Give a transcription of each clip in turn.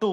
2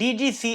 DGC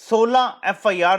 16 FIR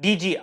DG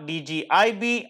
DG IB,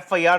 FIR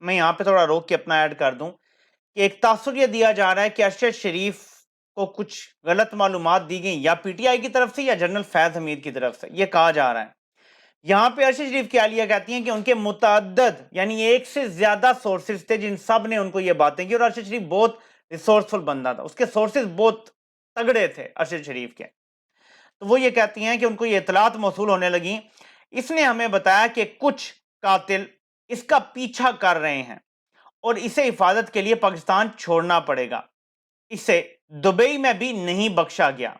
میں یہاں پہ تھوڑا روک کے اپنا ایڈ کر دوں کہ ایک تاثر یہ دیا جا رہا ہے کہ ارشد شریف کو کچھ غلط معلومات دی گئی یا پی ٹی آئی کی طرف سے یا جنرل فیض حمید کی طرف سے، یہ کہا جا رہا ہے۔ یہاں پہ ارشد شریف کی اہلیہ کہتی ہیں کہ ان کے متعدد یعنی ایک سے زیادہ سورسز تھے جن سب نے ان کو یہ باتیں کی، اور ارشد شریف بہت ریسورسفل بندہ تھا، اس کے سورسز بہت تگڑے تھے ارشد شریف کے۔ تو وہ یہ کہتی ہیں کہ ان کو یہ اطلاعات موصول ہونے لگیں، اس نے ہمیں بتایا کہ کچھ قاتل اس کا پیچھا کر رہے ہیں اور اسے حفاظت کے لیے پاکستان چھوڑنا پڑے گا، اسے دبئی میں بھی نہیں بخشا گیا۔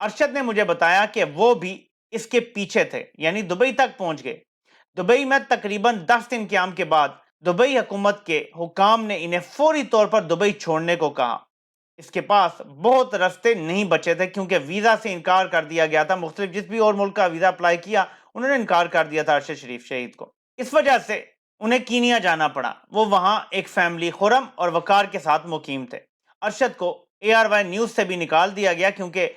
ارشد نے مجھے بتایا کہ وہ بھی اس کے پیچھے تھے، یعنی دبئی تک پہنچ گئے۔ دبئی میں تقریباً 10 دن قیام کے بعد دبئی حکومت کے حکام نے انہیں فوری طور پر دبئی چھوڑنے کو کہا۔ اس کے پاس بہت رستے نہیں بچے تھے کیونکہ ویزا سے انکار کر دیا گیا تھا، مختلف جس بھی اور ملک کا ویزا اپلائی کیا انہوں نے انکار کر دیا تھا ارشد شریف شہید کو۔ اس وجہ سے انہیں کینیا جانا پڑا، وہ وہاں ایک فیملی خرم اور وقار کے ساتھ مقیم تھے۔ ارشد کو اے آر وائی نیوز سے بھی نکال دیا گیا کیونکہ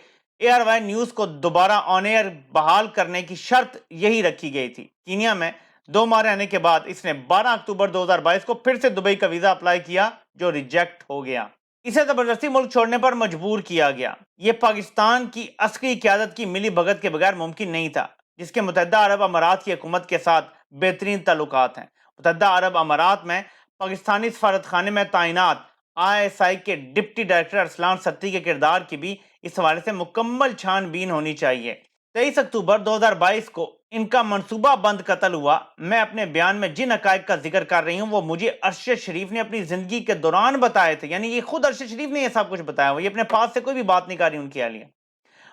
اے آر وائی نیوز کو دوبارہ آن ایئر بحال کرنے کی شرط یہی رکھی گئی تھی۔ کینیا میں 2 ماہ رہنے کے بعد اس نے 12 اکتوبر 2022 کو پھر سے دبئی کا ویزا اپلائی کیا جو ریجیکٹ ہو گیا۔ اسے زبردستی ملک چھوڑنے پر مجبور کیا گیا۔ یہ پاکستان کی عسکری قیادت کی ملی بھگت کے بغیر ممکن نہیں تھا، جس کے متحدہ عرب امارات کی حکومت کے ساتھ بہترین تعلقات ہیں۔ متحدہ عرب امارات میں پاکستانی سفارت خانے میں تعینات آئی ایس آئی کے ڈپٹی ڈائریکٹر ارسلان ستی کے کردار کی بھی اس حوالے سے مکمل چھان بین ہونی چاہیے۔ 23 اکتوبر 2022 کو ان کا منصوبہ بند قتل ہوا۔ میں اپنے بیان میں جن حقائق کا ذکر کر رہی ہوں وہ مجھے ارشد شریف نے اپنی زندگی کے دوران بتائے تھے، یعنی یہ خود ارشد شریف نے یہ سب کچھ بتایا ہوا، یہ اپنے پاس سے کوئی بھی بات نہیں کر رہی ان کی اہلیہ۔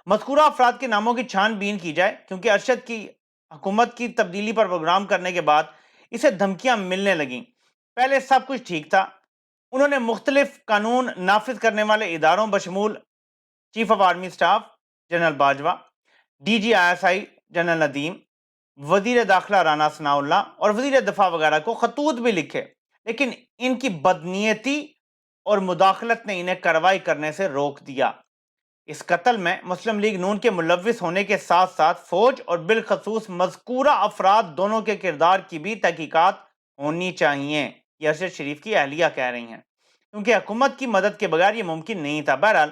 مذکورہ افراد کے ناموں کی چھان بین کی جائے کیونکہ ارشد کی حکومت کی تبدیلی پر پروگرام کرنے کے بعد اسے دھمکیاں ملنے لگیں۔ پہلے سب کچھ ٹھیک تھا، انہوں نے مختلف قانون نافذ کرنے والے اداروں بشمول chief of army staff general Bajwa, D G I S I general Nadeem, وزیر داخلہ رانا ثناء اللہ اور وزیر دفاع وغیرہ کو خطوط بھی لکھے، لیکن ان کی بدنیتی اور مداخلت نے انہیں کارروائی کرنے سے روک دیا۔ اس قتل میں مسلم لیگ نون کے ملوث ہونے کے ساتھ ساتھ فوج اور بالخصوص مذکورہ افراد دونوں کے کردار کی بھی تحقیقات ہونی چاہیے، یہ ارشد شریف کی اہلیہ کہہ رہی ہیں، کیونکہ حکومت کی مدد کے بغیر یہ ممکن نہیں تھا۔ بہرحال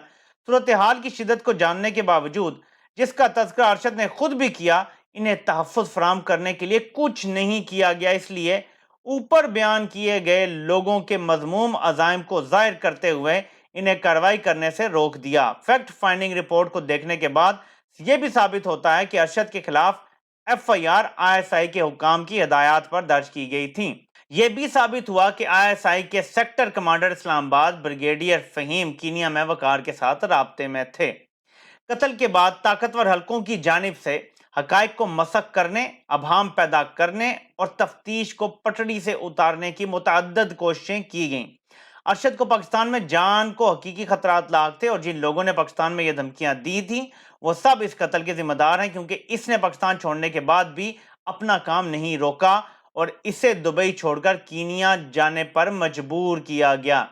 صورتحال کی شدت کو جاننے کے باوجود، جس کا تذکرہ ارشد نے خود بھی کیا، انہیں تحفظ فراہم کرنے کے لیے کچھ نہیں کیا گیا، اس لیے اوپر بیان کیے گئے لوگوں کے مذموم عزائم کو ظاہر کرتے ہوئے انہیں کارروائی کرنے سے روک دیا۔ فیکٹ فائنڈنگ رپورٹ کو دیکھنے کے بعد یہ بھی ثابت ہوتا ہے کہ ارشد کے خلاف F I R I S I کے حکام کی ہدایات پر درج کی گئی تھیں۔ یہ بھی ثابت ہوا کہ آئی ایس آئی کے سیکٹر کمانڈر اسلام آباد بریگیڈیئر فہیم کینیا میں وقار کے ساتھ رابطے میں تھے۔ قتل کے بعد طاقتور حلقوں کی جانب سے حقائق کو مسخ کرنے، ابہام پیدا کرنے اور تفتیش کو پٹڑی سے اتارنے کی متعدد کوششیں کی گئیں۔ ارشد کو پاکستان میں جان کو حقیقی خطرات لاحق تھے اور جن لوگوں نے پاکستان میں یہ دھمکیاں دی تھیں وہ سب اس قتل کے ذمہ دار ہیں، کیونکہ اس نے پاکستان چھوڑنے کے بعد بھی اپنا کام نہیں روکا اور اسے دبئی چھوڑ کر کینیا جانے پر مجبور کیا گیا۔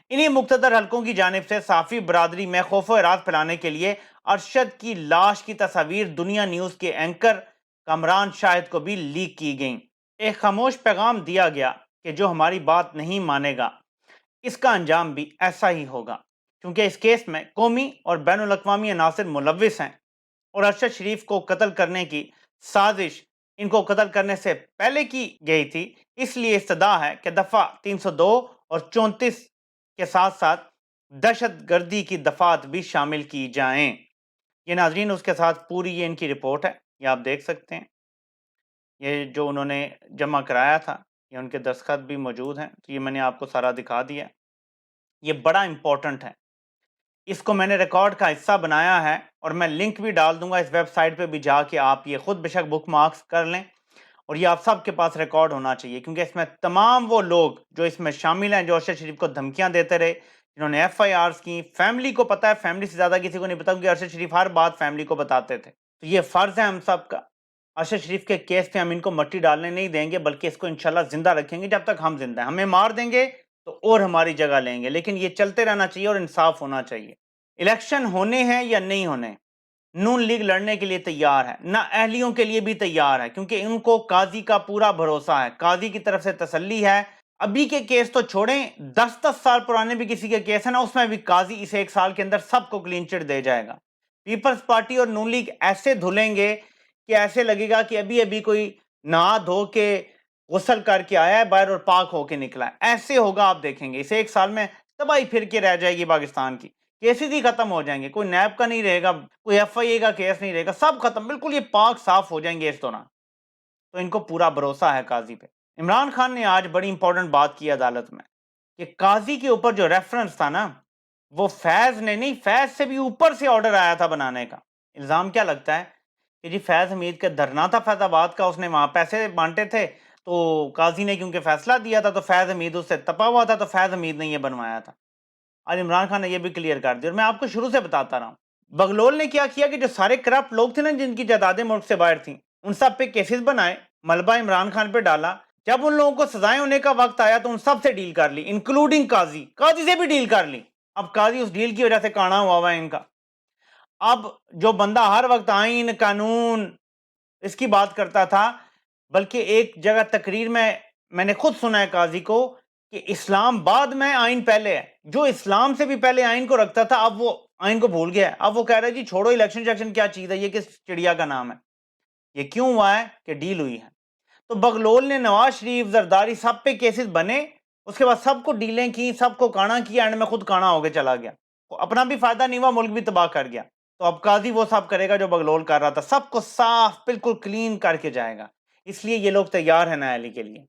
انہی مقتدر حلقوں کی جانب سے صحافی برادری میں خوف و اعراض پھیلانے کے لیے ارشد کی لاش کی تصاویر دنیا نیوز کے اینکر کامران شاہد کو بھی لیک کی گئیں۔ ایک خاموش پیغام دیا گیا کہ جو ہماری بات نہیں مانے گا اس کا انجام بھی ایسا ہی ہوگا، کیونکہ اس کیس میں قومی اور بین الاقوامی عناصر ملوث ہیں اور ارشد شریف کو قتل کرنے کی سازش ان کو قتل کرنے سے پہلے کی گئی تھی، اس لیے استدعا ہے کہ دفعہ 302 اور 34 کے ساتھ ساتھ دہشت گردی کی دفعات بھی شامل کی جائیں۔ یہ ناظرین اس کے ساتھ پوری یہ ان کی رپورٹ ہے، یہ آپ دیکھ سکتے ہیں، یہ جو انہوں نے جمع کرایا تھا یہ ان کے دستخط بھی موجود ہیں، تو یہ میں نے آپ کو سارا دکھا دیا۔ یہ بڑا امپورٹنٹ ہے، اس کو میں نے ریکارڈ کا حصہ بنایا ہے اور میں لنک بھی ڈال دوں گا اس ویب سائٹ پہ بھی، جا کے آپ یہ خود بے شک بک مارکس کر لیں، اور یہ آپ سب کے پاس ریکارڈ ہونا چاہیے، کیونکہ اس میں تمام وہ لوگ جو اس میں شامل ہیں جو ارشد شریف کو دھمکیاں دیتے رہے، جنہوں نے ایف آئی آرز کی، فیملی کو پتہ ہے، فیملی سے زیادہ کسی کو نہیں پتا، کیونکہ ارشد شریف ہر بات فیملی کو بتاتے تھے۔ تو یہ فرض ہے ہم سب کا، ارشد شریف کے کیس پہ ہم ان کو مٹی ڈالنے نہیں دیں گے، بلکہ اس کو انشاءاللہ زندہ رکھیں گے جب تک ہم زندہ ہیں۔ ہمیں مار دیں گے تو اور ہماری جگہ لیں گے، لیکن یہ چلتے رہنا چاہیے اور انصاف ہونا چاہیے۔ الیکشن ہونے ہیں یا نہیں ہونے، نون لیگ لڑنے کے لیے تیار ہے، نہ اہلیوں کے لیے بھی تیار ہے، کیونکہ ان کو قاضی کا پورا بھروسہ ہے، قاضی کی طرف سے تسلی ہے ابھی کے کیس تو چھوڑیں، 10 سال پرانے بھی کسی کے کیس ہے نا، اس میں بھی قاضی اسے 1 سال کے اندر سب کو کلین چٹ دے جائے گا۔ پیپلز پارٹی اور نون لیگ ایسے دھلیں گے کہ ایسے لگے گا کہ ابھی ابھی کوئی نہا دھو کے غسل کر کے آیا ہے باہر اور پاک ہو کے نکلا ہے، ایسے ہوگا، آپ دیکھیں گے اسے 1 سال میں تباہی پھر کے رہ جائے گی پاکستان کی، کیسز ہی ختم ہو جائیں گے، کوئی نیب کا نہیں رہے گا، کوئی ایف آئی اے کا کیس نہیں رہے گا، سب ختم، بالکل یہ پاک صاف ہو جائیں گے اس دوران۔ تو ان کو پورا بھروسہ ہے قاضی پہ۔ عمران خان نے آج بڑی امپورٹنٹ بات کی عدالت میں کہ قاضی کے اوپر جو ریفرنس تھا نا، وہ فیض نے نہیں، فیض سے بھی اوپر سے آرڈر آیا تھا بنانے کا۔ الزام کیا لگتا ہے کہ جی فیض حمید کا دھرنا تھا فیض آباد کا، اس نے وہاں پیسے بانٹے تھے، تو قاضی نے کیونکہ فیصلہ دیا تھا تو فیض حمید اس سے تپا ہوا تھا، تو فیض حمید نے یہ بنوایا تھا۔ آج عمران خان نے یہ بھی کلیئر کر دیا، اور میں آپ کو شروع سے بتاتا رہا ہوں بغلول نے کیا کیا کہ جو سارے کرپٹ لوگ تھے نا جن کی جائیدادیں ملک سے باہر تھیں، ان سب پہ کیسز بنائے، ملبہ عمران خان پہ ڈالا، جب ان لوگوں کو سزائیں ہونے کا وقت آیا تو ان سب سے ڈیل کر لی، انکلوڈنگ قاضی سے بھی ڈیل کر لی۔ اب قاضی اس ڈیل کی وجہ سے کانا ہوا ہے ان کا۔ اب جو بندہ ہر وقت آئین قانون اس کی بات کرتا تھا، بلکہ ایک جگہ تقریر میں نے خود سنا ہے قاضی کو کہ اسلام بعد میں آئین پہلے ہے، جو اسلام سے بھی پہلے آئین کو رکھتا تھا اب وہ آئین کو بھول گیا ہے، اب وہ کہہ رہا ہے جی چھوڑو الیکشن کیا چیز ہے، یہ کس چڑیا کا نام ہے۔ یہ کیوں ہوا ہے کہ ڈیل ہوئی ہے۔ تو بغلول نے نواز شریف زرداری سب پہ کیسز بنے، اس کے بعد سب کو ڈیلیں کی، سب کو کانا کیا، اینڈ میں خود کانا ہو کے چلا گیا، اپنا بھی فائدہ نہیں ہوا، ملک بھی تباہ کر گیا۔ تو اب قاضی وہ سب کرے گا جو بغلول کر رہا تھا، سب کو صاف بالکل کلین کر کے جائے گا، اس لیے یہ لوگ تیار ہیں نااہلی کے لیے۔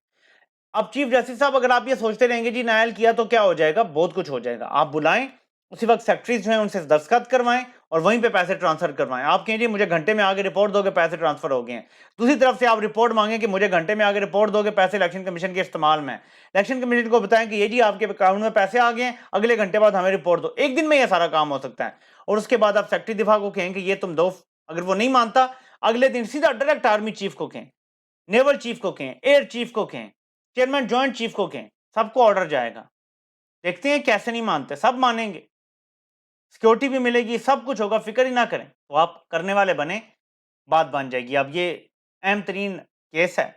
اب چیف جسٹس صاحب اگر آپ یہ سوچتے رہیں گے جی نائل کیا تو کیا ہو جائے گا، بہت کچھ ہو جائے گا۔ آپ بلائیں، اسی وقت سیکٹریز جو ہیں ان سے دستخط کروائیں اور وہیں پہ پیسے ٹرانسفر کروائیں۔ آپ کہیں جی مجھے گھنٹے میں آگے رپورٹ دو گے پیسے ٹرانسفر ہو گئے ہیں، دوسری طرف سے آپ رپورٹ مانگیں کہ مجھے گھنٹے میں آگے رپورٹ دو گے پیسے الیکشن کمیشن کے استعمال میں، الیکشن کمیشن کو بتائیں کہ یہ جی آپ کے اکاؤنٹ میں پیسے آ گئے ہیں، اگلے گھنٹے بعد ہمیں رپورٹ دو، ایک دن میں یہ سارا کام ہو سکتا ہے۔ اور اس کے بعد آپ سیکٹری دفاع کو کہیں کہ یہ تم دو، اگر وہ نہیں مانتا اگلے دن سیدھا ڈائریکٹ آرمی چیف کو کہیں، نیول چیف کو کہیں، ایئر چیف کو کہیں، چیئرمین جوائنٹ چیف کو کہیں، سب کو آرڈر جائے گا۔ دیکھتے ہیں کیسے نہیں مانتے، سب مانیں گے، سیکیورٹی بھی ملے گی، سب کچھ ہوگا، فکر ہی نہ کریں۔ تو آپ کرنے والے بنے، بات بن جائے گی۔ اب یہ اہم ترین کیس ہے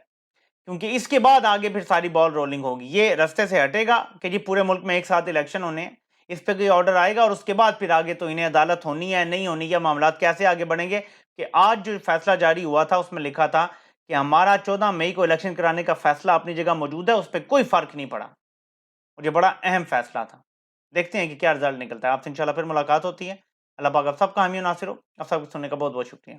کیونکہ اس کے بعد آگے پھر ساری بال رولنگ ہوگی، یہ رستے سے ہٹے گا کہ جی پورے ملک میں ایک ساتھ الیکشن ہونے ہیں، اس پہ کوئی آرڈر آئے گا اور اس کے بعد پھر آگے تو انہیں عدالت ہونی ہے نہیں ہونی، یا معاملات کیسے آگے بڑھیں گے۔ کہ آج جو فیصلہ جاری ہوا تھا اس میں لکھا تھا کہ ہمارا 14 مئی کو الیکشن کرانے کا فیصلہ اپنی جگہ موجود ہے، اس پہ کوئی فرق نہیں پڑا، اور یہ بڑا اہم فیصلہ تھا۔ دیکھتے ہیں کہ کیا رزلٹ نکلتا ہے۔ آپ سے انشاءاللہ پھر ملاقات ہوتی ہے۔ اللہ پاک آپ سب کا حامی و ناصر ہو۔ آپ سب کو سننے کا بہت بہت شکریہ۔